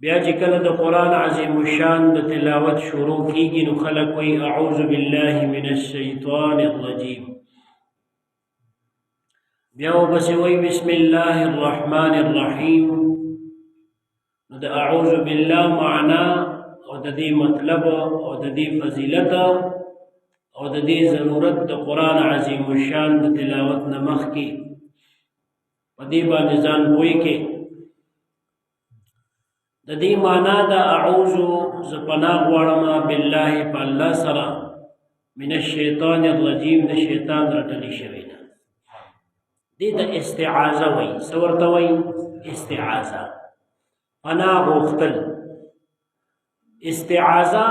بیا چې کله د قرآن عظیم الشان د تلاوت شروع کیږي نو خلک وایي اعوذ بالله من الشیطان الرجیم، بیا وبس وایي بسم الله الرحمن الرحیم. نو د اعوذ بالله معنا او د دې مطلب او د دې فضیلت او د دې ضرورت د قرآن عظیم الشان د تلاوت نه مخکې په دې باندې ځان پوه کې. د دې معنا د اعوذ ز پناه غواړم بالله په الله سره من الشیطان الرجیم د شیطان رټلی شوی نه. دې ته استعاذه وایي. څه ورته وایي؟ استعاذه، پناه غوښتل. استعاذه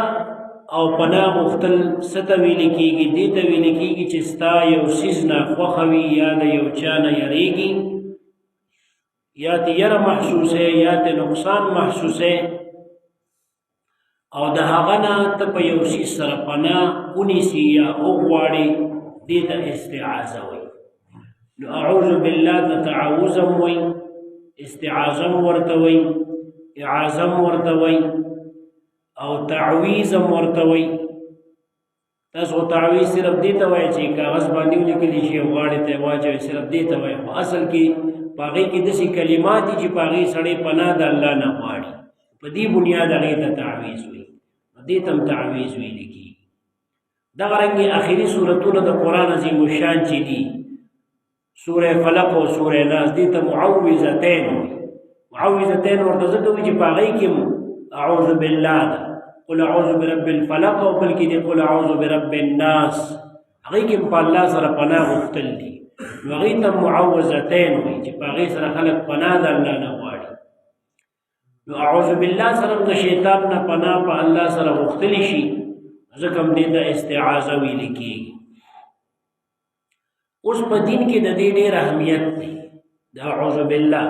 او پناه غوښتل څه ته ویل کېږي؟ دې ته ویل کېږي چې ستا یو څیز نه خوښه وي یا د یو چا نه یریږي یا ته یره محسوسه یا ته نقصان محسوسه او د هغه نه ته په یو څیز سره پناه ونیسي یا وغواړې، دې ته استعاذه وایي. نو اعوذ بالله ته تعوذم وایي، استعاذم ورته وایي، اعاذم ورته وایي او تعویذم ورته وایي. تاسو تعویذ صرف دې ته وایي چې کاغذ باندې ولیکلی شي او غاړې ته واچوي، صرف دې ته وایي، خو اصل کې په هغې کې داسې کلمات دي چې په هغې سړی پناه د الله نه غواړي، په دې بنیاد هغې ته تعویذ وایي. دې ته هم تعویذ ویلی کېږي. دغه رنګې آخري صورتونه د قرآن عظیم الشان چې دي، سوره فلق او سوره ناس، دې ته معوذتین وایي. معوذتین ورته ځکه وایي چې په هغې کې اعوذ بالله ده، قل اعوذ برب الفلق، او بلکې دې قل اعوذ برب الناس، هغې کې په الله سره پناه غوښتل دي. نو هغې ته معوذتین وایي چې په هغې سره خلک پناه د الله نه غواړي. نو اعوذ بالله سره د شیطان نه پناه په الله سره غوښتلی شي، ځکه هم دې ته استعاذه ویلی کېږي. اوس په دین کې د دې ډېر اهمیت دی د اعوذ بالله،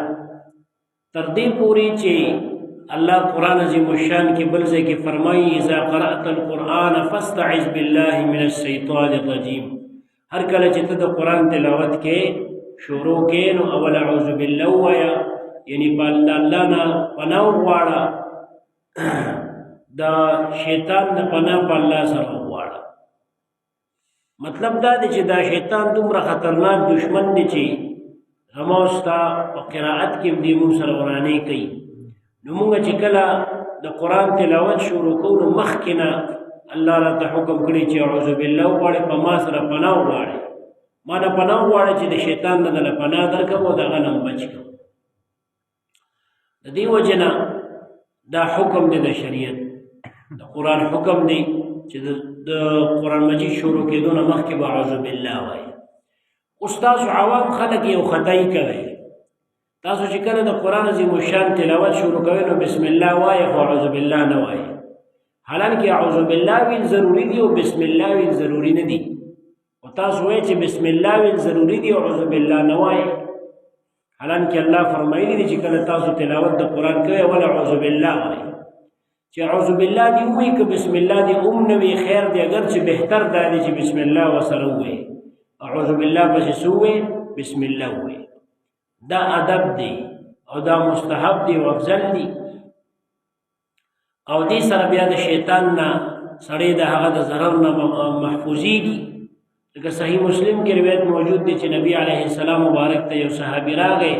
تر دې پورې چې الله قرآن عظیم الشان کې بل ځای کې فرمایي اذا قرأت القرآن فاستعذ بالله من الشیطان الرجیم. هر کله چې ته د قرآن تلاوت کې شروع کې نو اول اعوذ بالله ووایه، یعنی په الله نه پناه وغواړه، د شیطان نه پناه په الله سره وغواړه. مطلب دا دی چې دا شیطان دومره خطرناک دشمن دی چې زما او ستا په قرائت کې هم دې موږ سره ورانې کوي. نو موږ چې کله د قرآن تلاوت شروع کوو نو مخکې نه الله راته حکم کړی چې اعوذ بالله وغواړې، په ما سره پناه وغواړې، ما نه پناه وغواړې چې د شیطان نه دله پناه درکړم او د هغه نه بچ کړم. د دې وجې نه دا حکم دی د شریعت، د قرآن حکم دی چې د قرآن مجید شروع کېدو نه مخکې به اعوذ بالله وایي. اوس تاسو عوام خلک یو خطایي کوئ، تاسو چې کله د قرآن عظیم الشان تلاوت شروع کوئ نو بسم الله وایي خو اعوذ بالله نه وایي. حالانکه اعوذ بالله ویل ضروري دي او بسم الله ویل ضروري نه دي. او تاسو وایئ چې بسم الله ویل ضروري دي او اعوذ بالله نه وایي، حالانکه الله فرمایلی دي چې کله تاسو تلاوت د قرآن کوئ اول اعوذ بالله وایي. چې اعوذ بالله دې ووایي که بسم الله دې هم نه وي خیر دی، اگر چې بهتر دا دی چې بسم الله ورسره ووایي. اعوذ بالله پسې څه ووایي؟ بسم الله ووایي. دا ادب دی او دا مستحب دی او افضل دی. او دې سره بیا د شیطان نه سړی د هغه د ضرر نه محفوظېږي. لکه صحیح مسلم کې روایت موجود دی چې نبی علیه السلام مبارک ته یو صحابي راغی،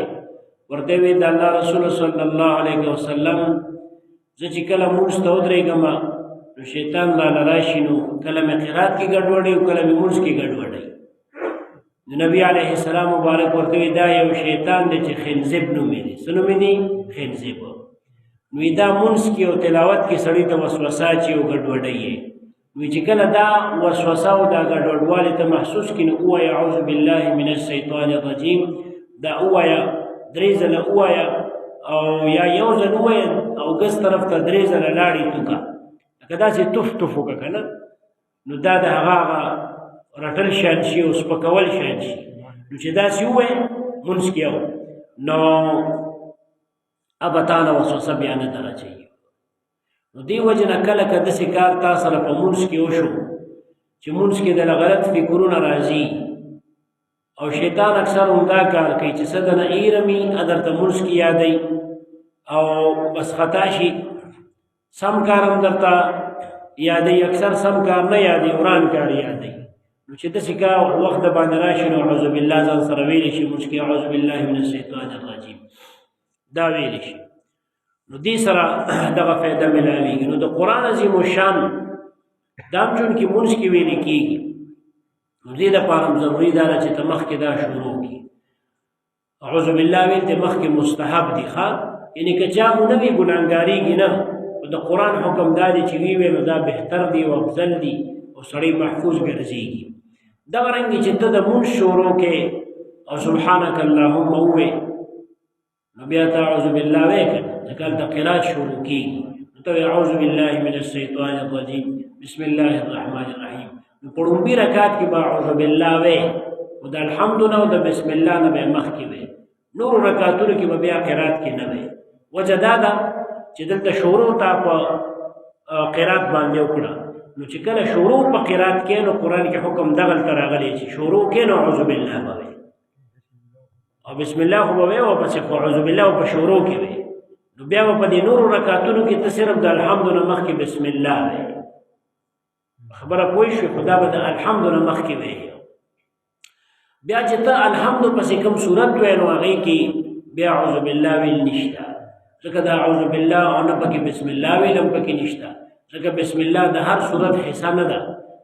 ورته ویې د الله رسول صلی الله علیه وسلم زه چې کله مونځ ته ودرېږم نو شیطان راله راشي، نو کله مې قرات کې ګډوډي او کله مې مونځ کې ګډوډي. نو نبی علیه السلام مبارک ورته ویې دا یو شیطان دی چې خنزب نومې دی. څه نومې دی؟ خنزب. نو دا مونځ کې او تلاوت کې سړی ته وسوسه اچي او ګډوډي یې. نو چې کله دا وسوسه او دا ګډوډوالی ته محسوس کړي نو ووایه اعوذ بالله من الشیطان الرجیم. دا ووایه 3 ځله ووایه او یا یو ځل ووایه او ګس طرف ته 3 ځله لاړې توکه، لکه داسې تف تف وکړه که نه، نو دا د هغه رټل شان شي او سپکول شان شي. نو چې داسې ووایې مونځ کې نو ابه تا نه وسوسه بیا نه در اچوي. نو دې وجې نه کله که داسې کار تا سره په مونځ کې وشو چې مونځ کې دله غلط فکرونه راځي او شیطان اکثر همدا کار کوي چې څه دنه ایرمي درته مونځ کې یادوي او بس خطا شي سم کارم درته یادې اکثر سم کار نه یادې وران کار یادې نو چې داسې کا وخت باندې راشي نو اعوذ بالله ځان سره ویلی شي مونځ کې اعوذ بالله من الشیطان الرجیم دا ویلی شي نو دې سره دغه فایده ملاویږي نو د قرآن عظیم الشان دا هم چونکې مونځ کې ویلي کېږي نو دې دپاره ضروري دا ده چې ته مخکې دا شروع کړي اعوذ بالله ویل ته مخکې مستحب دي ښه یعنې که چا مو نه وي ګناهګارېږي نه د قرآن حکم دا دی چې وی نو دا بهتر دی او افضل دی او سړی محفوظ ګرځېږي دغه رنګې چې ته د مونځ شروع کې او سبحانک اللهم ووې نو بیا ته اعوذ بالله وایې که نه ځکه هلته قرات شروع کېږي نو ته اعوذ بالله من الشیطان الرجیم بسم الله الرحمن الرحیم نو په لومبي رکعت کې به اعوذ بالله وایې او د الحمد نه او د بسم الله نه به یې مخکې وایې نورو رکعتونو کې به بیا قرات کې نه وایې وجه دا ده چې دلته شروع تا په قرات باندې وکړه نو چې کله شروع په قرات کې نو قرآن کې حکم دغلته راغلی چې شروع کې نو اعوذ بالله به وایې او بسم الله خو به وایې او پسې خو اعوذ بالله په شروع کې وایې نو بیا به په دې نورو رکعتونو کې ته صرف د الحمد نه مخکې بسم الله وایې خبره پوه شوې خو دا به د الحمد نه مخکې وایې بیا چې ته الحمد پسې کوم صورت وایې نو هغې کې بیا اعوذ بالله ویل نشته ځکه دا اعوذ بالله او نه پکې بسم الله ویل هم پکې نشته ځکه بسم الله د هر صورت حصہ نه ده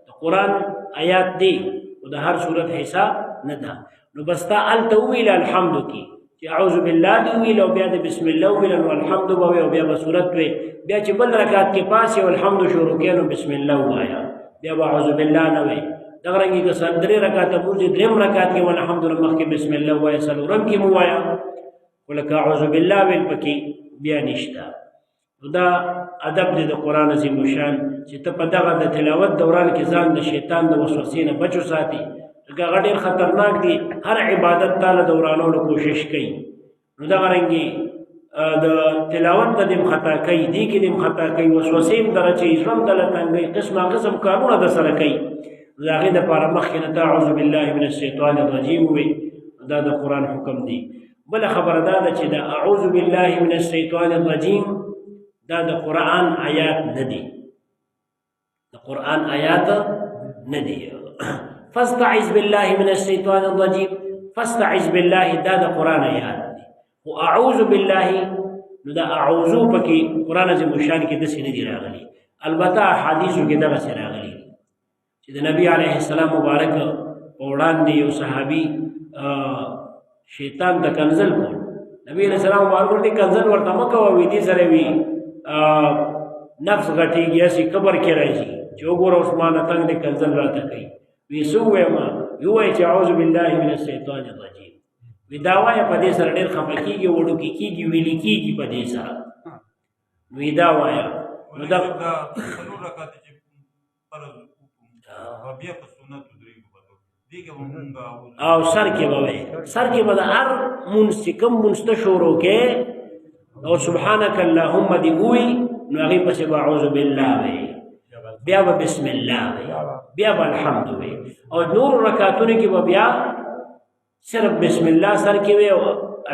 د قرآن آیات دی او د هر صورت حصہ نه ده نو بس تا هلته وویل الحمد کې چې اعوذ بالله دې وویل او بیا د بسم الله وویل نو الحمد به وایې او بیا به صورت وایې بیا چې بل رکعت کې پاس او الحمد شروع کړې نو بسم الله ووایه بیا به اعوذ بالله نه وایې دغه رنګې که درې رکعته مونځ درېم رکعت کې والحمد لله مخکې بسم الله ووایه څلورم کې مو ووایه خو لکه اعوذ بالله ویل پکې بیا نشته نو دا ادب دی د قرآن عظیم الشان چې ته په دغه د تلاوت دوران کې ځان د شیطان د وسوسې نه بچو ساتي ځکه هغه ډېر خطرناک دی هر عبادت تاله دورانولو کوشش کوي نو دغه رنګې د تلاوت ته دې خطا کوي دې کې دې خطا کوي وسوسې هم دغه چې ژوند دله تنګوي قسمه قسم کارونه د سره کوي نو د هغې دپاره مخکې نه ته اعوذ بالله من الشیطان الرجیم ووایې دا د قرآن حکم دی بل خبر دا ده چې دا اعوذ بالله من الشیطان الرجیم دا د قرآن آیات نه دي د قرآن آیات نه دي فاستعذ بالله من الشیطان الرجیم فاستعذ بالله دا د قرآن آیات دي او اعوذ بالله نو دا اعوذ پکې قرآن عظیم الشان کې داسې نه دي راغلي البته احادیثو کې دغسې راغلي چې د نبی علیه السلام مبارک په وړاندې یو صحابي شیطان د کنزل کول نبی علیہ السلام ورته کنزل ورته مکه وی دي سره وی نفس غټیږي اسی قبر کې راځي چې وګوره عثمان تنگ د کنزل راته کوي وی سو ما یو چې اعوذ بالله من الشیطان الرجیم وی دا وای په دې سره ډېر خپکیږي وړو کیږي ویل کیږي په دې سره وی دا وای نو دا څلور رکعات چې فرض او بیا په سنت او سر کې به سر کې به د هر مونځ چې کوم مونځ ته شروع کې او سبحانک اللهم دې ووایي نو هغې پسې به اعوذ بالله وایي بیا به بسم الله وایي بیا به الحمد وایي او نورو رکعتونو کې به بیا صرف بسم الله سر کې وایي او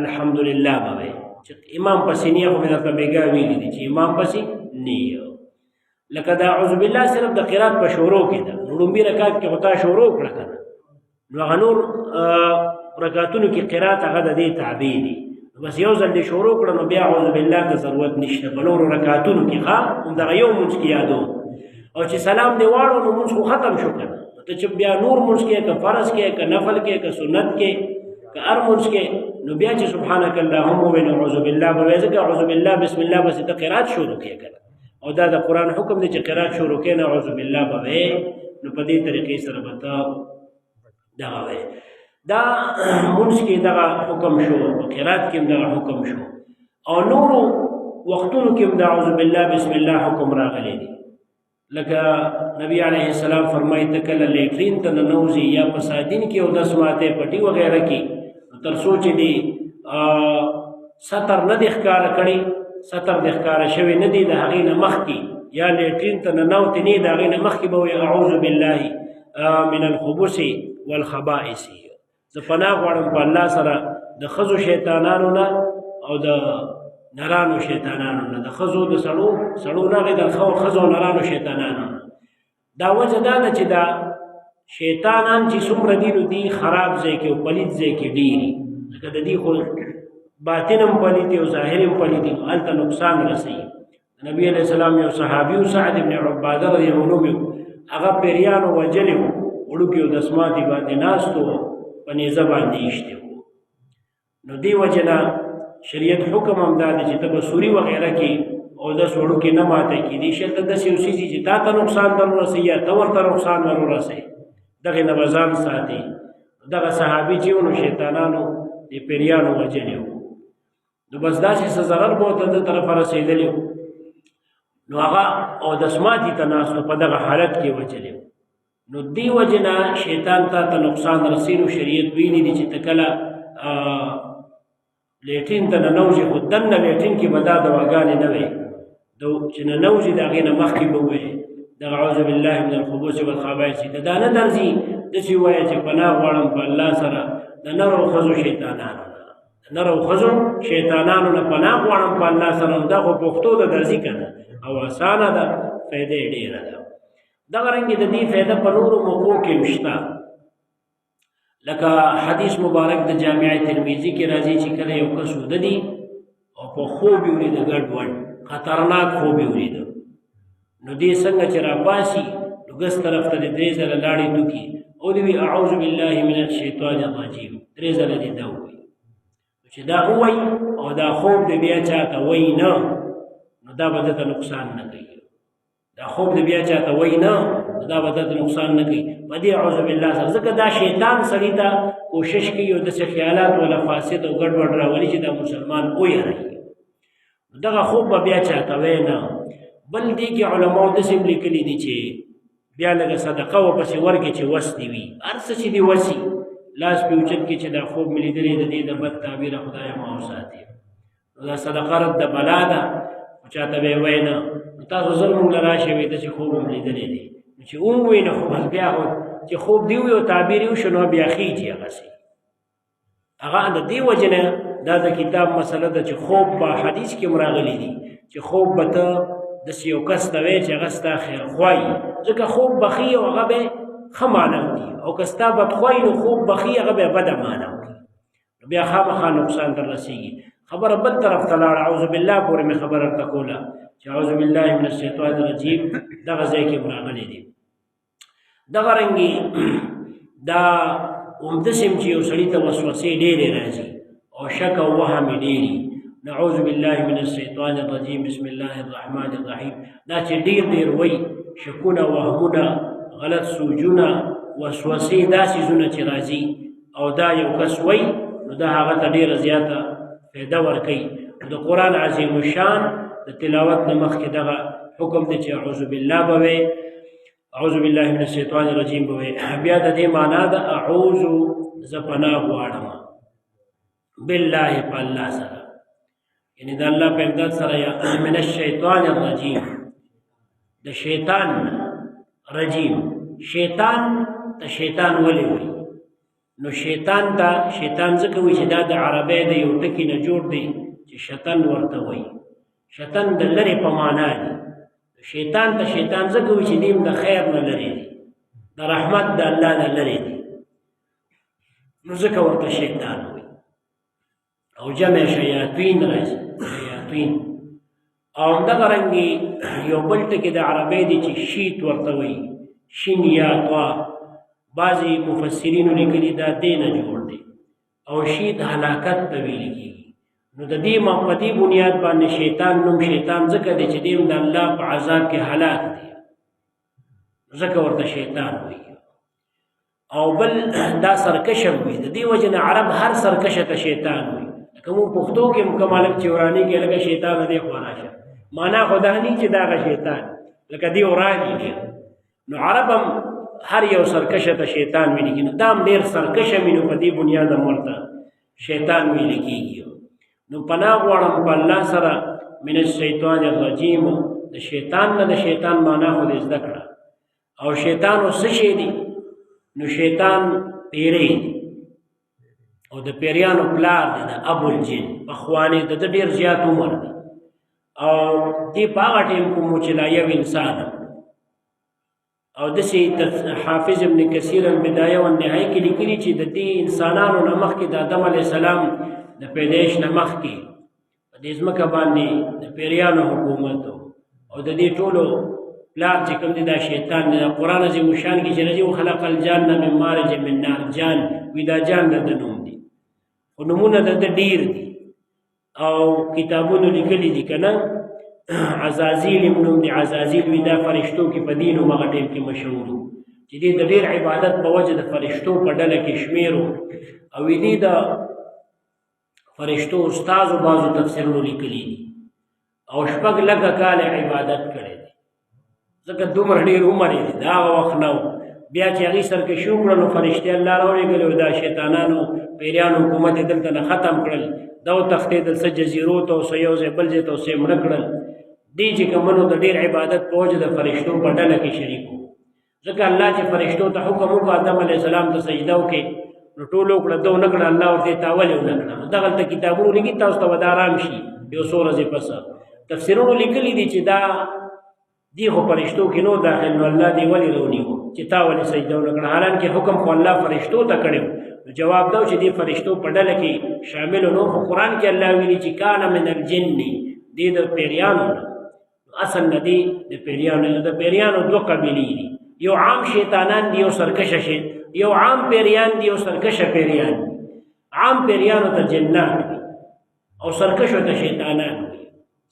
الحمدلله به وایي چې امام پسې نه خو مې درته بېګا ویلي دي چې امام پسې نه لکه دا اعوذ بالله صرف د قرات په شروع کې ده نو لومبي رکعت کې خو تا شروع کړه که نه نو هغه نور رکعتونو کې قرات هغه د دې تابع دي بس یو ځل دې شروع کړه نو بیا اعوذ بالله ته ضرورت نشته په نورو رکعتونو کې ښه همدغه یو مونځ کې یادو او چې سلام دې واړو نو مونځ خو ختم شو که ته چې بیا نور مونځ کې که فرض کې که نفل کې که سنت کې که هر مونځ کې نو بیا چې سبحانک اللهم ووایې نو اعوذ بالله به وایې ځکه اعوذ بالله بسم الله بس ته قرات شروع کړې که او دا د قرآن حکم دی چې قرات شروع کړې نو اعوذ بالله به وایې نو په دې طریقې سره به ته دغه وایې دا مونځ کې دغه حکم شو قرات کې دغه حکم شو او نورو وختونو کې د اعوذ بالله بسم الله حکم راغلی دی لکه نبی علیه السلام فرمایي ته کله لیټرین ته ننوځي یا په سادین کې او دس ماتې پټي وغیره کې تر څو چې دی سطر نه دی ښکاره کړی سطر دی ښکاره شوی نه دی د هغې نه مخکې یا لیټرین ته ننوتې نه د هغې نه مخکې به وایي اعوذ بالله من الخبث والخبائث زه پناه غواړم په الله سره د ښځو شیطانانو نه او د نرانو شیطانانو نه، د ښځو د سړو نه، د ښځو نرانو شیطانانو نه. دا وجه دا ده چې دا شیطانان چې څومره دي نو دي خراب ځای کې او پلید ځای کې ډېري، ځکه د دې خو باطن هم پلید دي او ظاهر هم پلید دي، هلته نقصان رسوي. نبی علیہ السلام یو صحابي سعد بن عباده رضی الله عنه هغه پیریانو وجلې وو، وړوکي او دسماتې باندې ناست وو، په نیزه باندې ایښتې وو. نو دې وجې نه شریعت حکم هم دا دی چې ته به سوري وغیره کې اودس وړوکي نه ماته کېدي شي، هلته داسې یو څیز دي چې تا ته نقصان در ورسوي یا ته ورته نقصان ور ورسوي، دغې نه به ځان ساتي. دغه صحابي چې و نو شیطانانو دې پیریانو وجلې وو، نو بس داسې څه ضرر به ورته د طرفه رسېدلي وو، نو هغه اودس ماتي ته ناست په دغه حالت کې وجلې وو. نو دې وجې نه شیطان ته نقصان رسي. نو شریعت ویلي دي چې ته کله لیټین ته ننوځي، خو دننه لیټین کې به دا دواګانې نه وي، چې ننوځي د هغې نه مخکې به ووایي دغه اعوذ بالله من الخبث والخبائث. دا نه درځي داسې ووایه چې پناه غواړم په الله سره د نر او ښځو شیطانانو نه، د نر او ښځو شیطانانو نه پناه غواړم په الله سره. دا خو پښتو ده درځي که نه، او اسانه ده، فایده یې ډېره ده. دغه رنګې د دې فایده په نورو موقعو کې هم شته، لکه حدیث مبارک د جامع ترمذي کې راځي چې کله یو کس وده دي او په خوب یې ولیده ګډوډ خطرناک خوب یې ولیده، نو دې څنګه چې راپاسي نو ګس طرف ته د 3 ځله لاړې توکي او دې وي اعوذ بالله من الشیطان الرجیم، 3 ځله دې دا ووایي. چې دا ووایي او دا خوب دې بیا چاته وایي نه، نو دا به دته نقصان نه کوي. دا خوب دې بیا چاته وایي نه، دا به دته نقصان نه کوي. په دې اعوذ بالله سره، ځکه دا شیطان سړي ته کوشش کوي او داسې خیالات ولا فاسد او ګډوډ راولي چې دا مسلمان ویروي. دغه خوب به بیا چاته وایي نه. بل دې کې علماو داسې هم لیکلي دي چې بیا لږه صدقه ورپسې ورکړي چې وس دې وي، هر څه چې دې وسي لاس پې اوچت کړي چې دا خوب مې لیدلی د دې د بد تعبیره خدایه ما وساتي. نو دا صدقه رد د بلا ده، خو چاته به یې وایي نه. نو تاسو زر مونږ له راشئ وایي داسې خوب هم لیدلی دی، نو چې ووایي نو خو بس بیا خو چې خوب دې ووایي او تعبیر یې وشو نو بیا خیږي هغسې. هغه د دې وجې نه دا د کتاب مسله ده چې خوب به حدیث کې هم راغلی دي چې خوب به ته داسې یو کس ته وایي چې هغه ستا خیرخواهي، ځکه خوب به ښي او هغه به ښه معنی وکړي، او که ستا بدخواهي نو خوب به ښي هغه به یې بده معنی وکړي، نو بیا خامخا نقصان در رسېږي. خبره بل طرف ته لاړه، اعوذ بالله پورې مې خبره ورته کوله چې اعوذ بالله من الشیطان الرجیم دغه ځای کې راغلی دي. دغه رنګې دا همداسې هم چې یو سړي ته وسوسې ډېرې راځي او شک او وهم یې ډېري، نعوذ بالله من الشیطان الرجیم بسم الله الرحمن الرحیم، دا چې ډېر وایي شکونه، وهمونه، غلط سوچونه، وسوسې، دا څیزونه چې راځي او دا یو کس وایي نو دا هغه ته ډېره زیاته فایده ورکوي. د قرآن عظیم الشان د تلاوت نه مخکې دغه حکم دی چې اعوذ بالله به وایي، اعوذ بالله من الشیطان الرجیم به وایي. بیا د دې معنا ده اعوذ زه پناه غواړم بالله په الله سره، یعنی د الله په امداد سره، یا من الشیطان الرجیم د شیطان رجیم. شیطان ته شیطان ولې وایي؟ نو شیطان ته شیطان ځکه وایي چې دا د عربی د یو ټکي نه جوړ دی چې شتن ورته وایي. شتن د لرې په معنا دی. شیطان ته شیطان ځکه وایي چې دیم د خیر نه لرې دی، د رحمت د الله نه لرې دی، نو ځکه ورته شیطان وایي. او جمع شیاطین راځي، شیاطین. او همدغه رنګې یو بل ټکي د عربی دی چې شیت ورته وایي، شین یا طا. بعضې مفسرینو لیکلي دا دې نه جوړ دی، او شیت هلاکت ته ویل کېږي. نو د دې په دې بنیاد باندې شیطان نوم شیطان ځکه دی چې دیم د الله په عذاب کې هلاک دی، ځکه ورته شیطان وایي. او بل دا سرکش هم وي، د دې وجې نه عرب هر سرکشه ته شیطان وایي. لکه مونږ پښتو کې مکمالک چې وراني کې لکه شیطان دی خو راشه، معنا خو دا نه چې دغه شیطان لکه دی وراني دی. نو عرب هم هر یو سرکشه ته شیطان ویل کېږي، نو دا هم ډېر سرکشه وي، نو په دې بنیاد هم ورته شیطان ویل کېږي. نو پناه غواړم په الله سره من الشیطان الرجیم، د شیطان نه. د شیطان معنا خو دې زده کړه. او شیطان اوس څه شی دی؟ نو شیطان پیری دی. او د پیریانو پلار دی د ابوالجن پخواني د ډېر زیات عمر دی او دې په هغه ټیم کې مو چې لا یو انسان او داسې حافظ ابن کثیر البدایه والنهایه کې لیکلي چې د دې انسانانو نه مخکې د آدم علیه السلام د پیدایش نه مخکې په دې ځمکه باندې د پیریانو حکومت او د دې ټولو پلار چې کوم دی دا شیطان دی قرآن عظیم الشان کې چې راځي وخلق الجان من مارج من نار جان وي دا جان د نوم دی خو نومونه د ډېر دي او کتابونو لیکلي دي که نه عزازیل نوم دی عزازیل وي دا فرشتو کې په دین او هغه ټیم کې مشهور چې دې د ډېر عبادت په وجه د فرشتو په ډله کې شمیرو او دې د فرشتو استازو بعضو تفسیرونو لیکلي دي او شپږ لکه کاله عبادت کړی دی ځکه دومره ډېر عمر یې دی دا هغه وخت نه بیا چې هغې سرکشي وکړه نو فرشتې الله راولېږلې او دا شیطانانو پیریانو حکومت یې دلته نه ختم کړل دا وتښتېدل څه جزیرو ته او څه یو ځای بل ځای ته او څه یې مړه کړل دې چې کومونو د ډېر عبادت په وجه د فرشتو په ډله کې شریک وو ځکه الله چې فرشتو ته حکم وکړه آدم علیه السلام ته سجده وکړي نو ټولو وکړه ده ونه کړه الله ورته یې تاولې ونه کړه دغلته کتابونو لیکي تاسو ته به دا ارام شي یو څو ورځې پسه تفسیرونو لیکلي دي چې دا دی خو فرشتو کې نو داخل نو الله دې ولې رونیو چې تا ولې سجده ونه کړه حالانکې حکم خو الله فرشتو ته کړی نو جواب دا چې دې فرشتو په ډله کې شامل نو خو قرآن کې الله ویلي چې کان من الجن دې د پیریانو اصل نه دي د پیریانو دوه قبیلې دي یو عام شیطانان دي یو سرکشه شي یو عام پیریان دي یو سرکشه پیریان دي عام پیریانو ته جنات او سرکشو ته شیطانان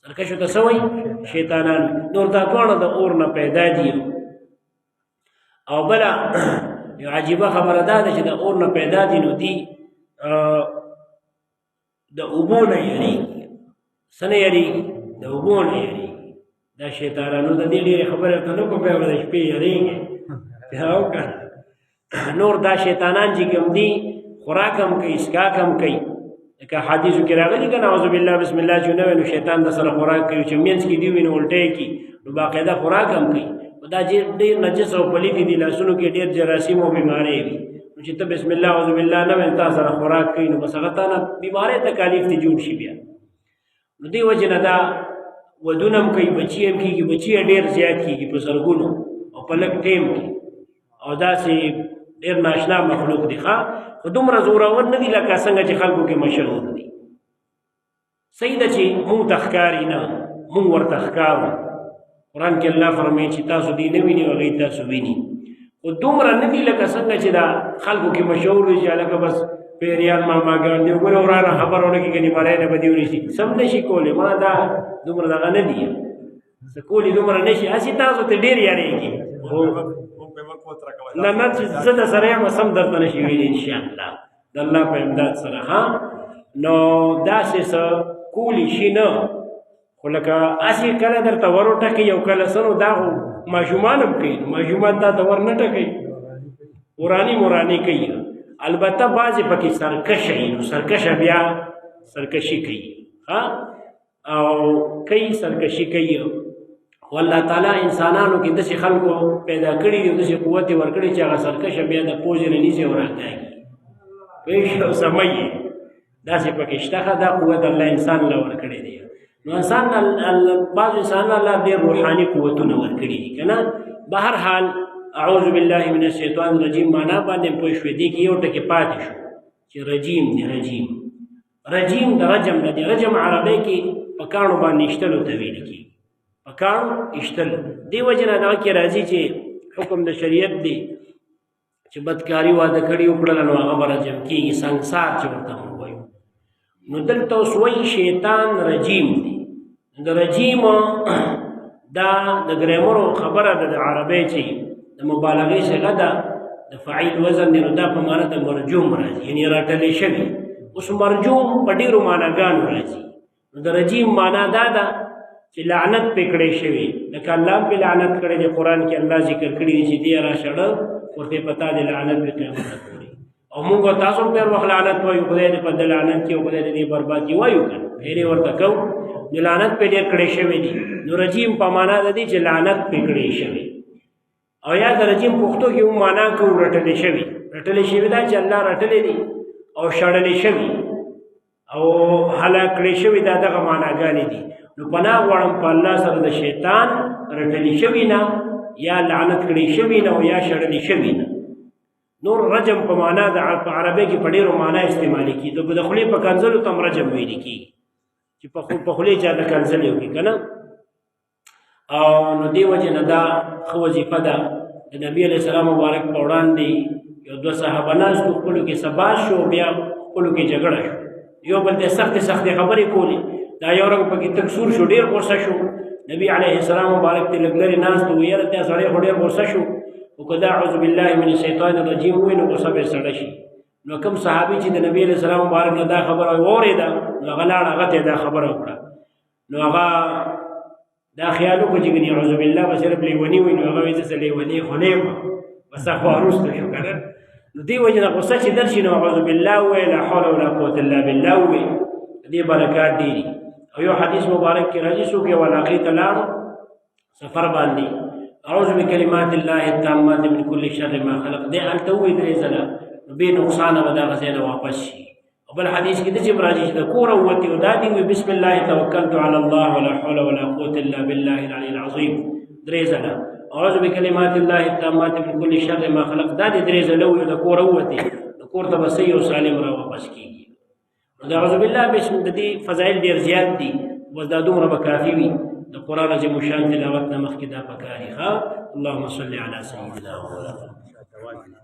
سرکشو ته څه وایي شیطانان نور دا دواړه د اور نه پیدا دي او بله یو عجیبه خبره دا ده چې د اور نه پیدا دي نو دي د اوبو نه یریږي څه نه یریږي د اوبو نه یریږي دا شیطانانو د دې ډېرې خبرې ته نه کوم بیا به د شپې یریږي بیا وکړه نور دا شیطانان چې کوم دي خوراک هم کوي اسکاک هم کوي لکه حدیثو کې راغلي که نعوذ بالله بسم الله چې نه وي نو شیطان د سره خوراک کوي چې منځ کې دي وي نو الټی کي نو باقاعده خوراک هم کوي دا ډېر نجس او پلیتې دي لاسونو کې ډېر جراثیم او بیمارۍ وي نو چې ته بسم الله اعوذ بالله نه وي تا سره خوراک کوي نو بس هغه تا نه بیمارۍ تکالیف ته جوړ شي بیا نو دې وجې نه دا ودونه هم کوي بچي هم کېږي بچي ډېر زیات کېږي په زرګونو او په لږ ټیم کې او داسې ډېر ناشنا مخلوق دي ښه خو دومره زورور نه دي لکه څنګه چې خلکو کې مشهور دي صحیح ده چې مونږ ته ښکاري نه مونږ ورته ښکارو قرآن کې الله فرمایي چې تاسو دې نه ویني هغوی تاسو ویني خو دومره نه دي لکه څنګه چې دا خلکو کې مشهور دي چې هلکه بس پیریان ماماګان دي وګوره ورانه خبرونه کې ګنې مړی نه به دې ونیسي سم نه شي کولی ما دا دومره دغه نه دي څه کولی دومره نه شي هسې تاسو ته ډېر یارېږي خو نه نه چې زه د سره یم سم درته نه شي ویلی انشاءالله د الله په امداد سره ها نو داسې څه کولی شي نه خو لکه هسې کله درته ور وټکوي او کله څه نو دا خو ماشومان هم کوي ماشومان تا ته ور نه ټکوي وراني مراني کوي البته بعضې پکې سرکشه وي نو سرکشه بیا سرکشي کوي ها او کوي سرکشي کوي خو الله تعالی انسانانو کې داسې خلکو پیدا کړي دي داسې قوت یې ورکړي چې هغه سرکشه بیا د پوزې نه نیسي او راکاږي پوه شو سمه یې داسې پکې شته ښه دا قوت الله انسان له ورکړی دی نو انسان بعض انسانان الله ډېر روحاني قوتونه ورکړي دي که نه به هر حال اعوذ بالله من الشیطان الرجیم معنا باندې پوه شوې دې کې یو ټکې پاتې شو چې رجیم دی رجیم د رجم نه دی رجم عربی کې په کاڼو باندې ایشتلو ته ویل کېږي په کاڼو ایشتل دې وجې نه دغه کې راځي چې حکم د شریعت دی چې بدکاري واده کړي وکړله نو هغه به رجم کېږي سنګسار چې ورته موږ وایو نو دلته اوس وایي شیطان رجیم دی د رجیم دا د ګرامرو خبره ده د عربی چې د مبالغې صیغه ده د فعیل وزن دی نو دا په معنا د مرجوم راځي یعنې راټلې شوي اوس مرجوم په ډېرو معناګانو راځي نو د رجیم معنا دا ده چې لعنت پې کړی شوي لکه الله پې لعنت کړی دی قرآن کې الله ذکر کړي دی چې دی راشړه ورته پتا دی لعنت پې قیامت پورې او موږ تاسو هم پهر وخت لعنت وایو خدای دې په ده لعنت کړي او خدای دې بربادي وایو که نه ډېرې ورته کوو نو لعنت پې ډېر کړی شوی دي نو رجیم په معنا ده دی چې لعنت پې کړی شوی او یا د رجیم پښتو کې هم معنا کوو رټلې شوي دا چې الله رټلې دي او شړلې شوي او هلاک کړي شوي دا دغه معناګانې دي نو پناه غواړم په الله سره د شیطان رټلې شوي نه یا لعنت کړي شوي نه او یا شړلې شوي نه نور رجم په معنا د عربی کې په ډېرو معنا استعمالي کېږي د خولې په کنځلو ته هم رجم ویل کېږي چې په خولې چا د کنځلې وکړي که نه او نو دې وجې نه دا ښه وظیفه ده د نبي علیه السلام مبارک په وړاندې یو دوه صحابه ناستو خپلو کې څه باز شو بیا خپلو کې جګړه شو یو بل ته سختې سختې خبرې کولې دا یو رنګ پکې تک سور شو ډېر غوسه شو نبي علیه السلام مبارک ته لږ لرې ناست و یاره ته سړی خو ډېر غوسه شو او که دا اعوذ بالله من الشیطان الرجیم ووایي نو غوسه به یې سړه شي نو کوم صحابي چې د نبي علیه السلام مبارک نه دا خبره واورېده نو هغه لاړ هغه ته دا خبره وکړه نو هغه دا خیال وکړو چې ګنې اعوذ بالله به صرف لیوني وي نو هغه وایي زه لیوني خو نه یم بس خو وروسته شو که نه نو دې وجې نه غوسه چې درشي نو اعوذ بالله ووایي لا حول ولا قوة الا بالله ووایي دې برکات ډېري او یو حدیث مبارک کې راځي څوک یو علاقې ته لاړ سفر باندې اعوذ بکلمات الله التامات من كل شر ما خلق دې هلته ووایي درې ځله نو بې نقصانه به دغه ځای نه واپس شي او بل حدیث کې داسې راځي چې د کوره ووتې او دا دې وایي بسم الله توکلت على الله ولا حول ولا قوة الا بالله العلي العظیم درې ځله اعوذ بکلمات الله التامات من كل شر ما خلق دا دې درې ځله ووایي د کوره ووتې د کور ته به صحیح او سالم را واپس کېږي نو د اعوذ بالله بسم د دې فضایل ډېر زیات دي بس دا دومره به کافي وي د قرآن عظیم الشان تلاوت نه مخکې دا پکاري ښه اللهم صل علی سیدنا محمد